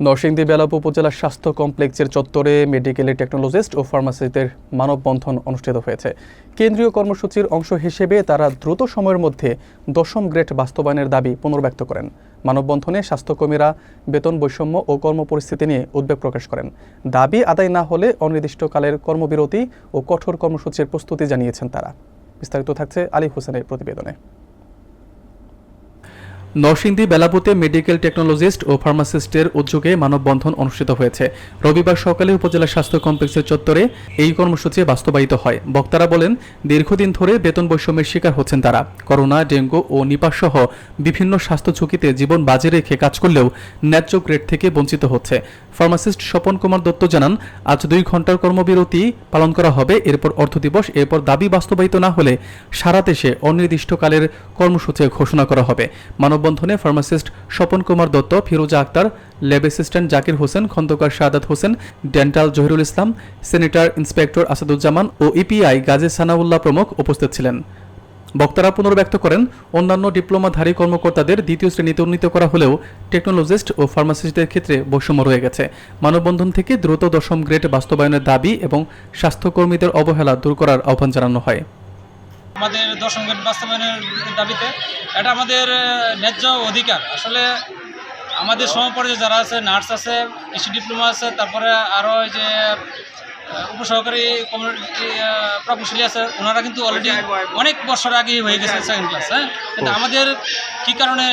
নরসিংদী বেলাব উপজেলা স্বাস্থ্য কমপ্লেক্সের চত্বরে মেডিকেলের টেকনোলজিস্ট ও ফার্মাসিস্টদের মানববন্ধন অনুষ্ঠিত হয়েছে। কেন্দ্রীয় কর্মসূচির অংশ হিসেবে তারা দ্রুত সময়ের মধ্যে 10ম গ্রেড বাস্তবায়নের দাবি পুনর্ব্যক্ত করেন। মানববন্ধনে স্বাস্থ্যকর্মীরা বেতন বৈষম্য ও কর্মপরিস্থিতি নিয়ে উদ্বেগ প্রকাশ করেন। দাবি আদায় না হলে অনির্দিষ্টকালের কর্মবিরতি ও কঠোর কর্মসূচির প্রস্তুতি জানিয়েছেন তারা। বিস্তারিত থাকছে আলী হোসেনের প্রতিবেদনে। নরসিংদী বেলাবুতে মেডিকেল টেকনোলজিস্ট ও ফার্মাসিস্টের উদ্যোগে মানববন্ধন অনুষ্ঠিত হয়েছে। রবিবার সকালে উপজেলা স্বাস্থ্য কমপ্লেক্সের চত্বরে এই কর্মসূচি বাস্তবায়িত হয়। বক্তারা বলেন, দীর্ঘদিন ধরে বেতন বৈষম্যের শিকার হচ্ছেন তারা। করোনা, ডেঙ্গু ও নিপাহ সহ বিভিন্ন স্বাস্থ্য ঝুঁকিতে জীবন বাজি রেখে কাজ করলেও ন্যায্য গ্রেড থেকে বঞ্চিত হচ্ছে। ফার্মাসিস্ট স্বপন কুমার দত্ত জানান, আজ 2 ঘন্টার কর্মবিরতি পালন করা হবে, এরপর অর্থ দিবস, এরপর দাবি বাস্তবায়িত না হলে সারা দেশে অনির্দিষ্টকালের কর্মসূচি ঘোষণা করা হবে। মানববন্ধনে ফার্মাসিস্ট স্বপন কুমার দত্ত, ফিরোজা Akter, lab assistant Zakir Hossain, Khandakar Shahadat Hossain, dental Zahirul ইসলাম, সেনেটর ইন্সপেক্টর আসাদুজ্জামান ও ইপিআই গাজী সানাউল্লাহ প্রমুখ উপস্থিত ছিলেন। বক্তারা পুনর্ব্যক্ত করেন, অন্যান্য ডিপ্লোমাধারী কর্মকর্তাদের 2য় শ্রেণীতে উন্নীত করা হলেও টেকনোলজিস্ট ও ফার্মাসিস্টদের ক্ষেত্রে বৈষম্য রয়ে গেছে। মানববন্ধন থেকে দ্রুত 10ম গ্রেড বাস্তবায়নের দাবি এবং স্বাস্থ্যকর্মীদের অবহেলা দূর করার আহ্বান জানানো হয়। আমাদের 10ম গ্রেড বাস্তবায়নের দাবিতে এটা আমাদের ন্যায্য অধিকার। আসলে আমাদের সমপর্যায়ে যারা আছে, নার্স আছে, কৃষি ডিপ্লোমা আছে, তারপরে আরও যে উপসহকারী কমিউনিটি প্রকৌশলী আছে, ওনারা কিন্তু অলরেডি অনেক বছর আগেই হয়ে গেছে 2nd ক্লাস। হ্যাঁ, কিন্তু আমাদের কী কারণে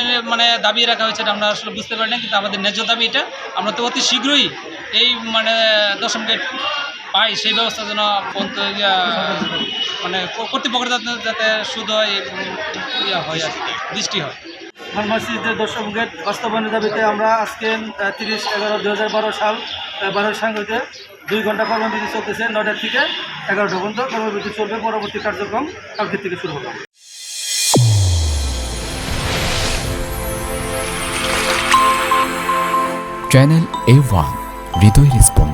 দাবি রাখা হয়েছে এটা আমরা আসলে বুঝতে পারি না। কিন্তু আমাদের ন্যায্য দাবি এটা, আমরা তো অতি শীঘ্রই এই 10ম গ্রেড পাই, সেই ব্যবস্থা যেন কর্তৃপক্ষ যাতে শুধু হয় আর দৃষ্টি হয়। ফার্মাসিস্টদের 10ম গ্রেড বাস্তবায়নের দাবিতে আমরা আজকে 30/11/2012 সাল 12 সাংঘাতে 2 ঘন্টা কর্মবিরতি চলতেছে। 9টা থেকে 11টা পর্যন্ত কর্মবিরতি চলবে। পরবর্তী কার্যক্রম কালকে থেকে শুরু হবে। চ্যানেল A1 হৃদয় রেসপন্স।